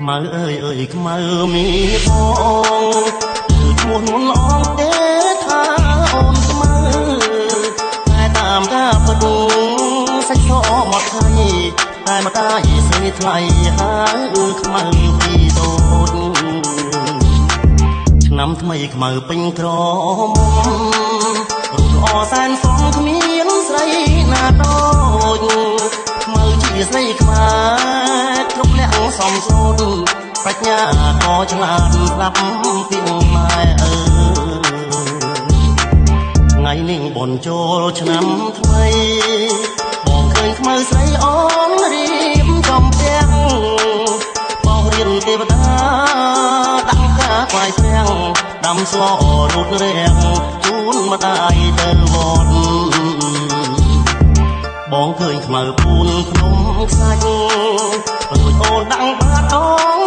ម៉ៅអើយអើយខ្មៅមានបងគឺឈ្មោះនួនល្អទេថាអូនខ្មៅតែតាមការផ្ដួងសាច់សមកថៃតែមកได้ស្រីថ្លៃហើយខ្មៅពីតូចឆ្នាំថ្មីខ្មៅពេញក្រមរូបល្អសែនសមគ្មានស្រីណាដូចខ្មៅជាស្រីខ្មែរគ្រប់លក្ខសំសូនប្រាជ្ញាក៏ឆ្លាតស្ដាប់ពីម៉ែអើថ្ងៃនេះបុណ្យចូលឆ្នាំថ្មីបងឃើញខ្មៅស្រីអូនរៀបចំផ្ទះបោះរៀនទេវតាដាក់ការខ្វាយស្រាំងដាំស្លរត់រាំងជូនម្ដាយទៅវត្តបងឃើញខ្មៅពូនភ្នំខ្សាច់រួចអូនដាក់បាតដង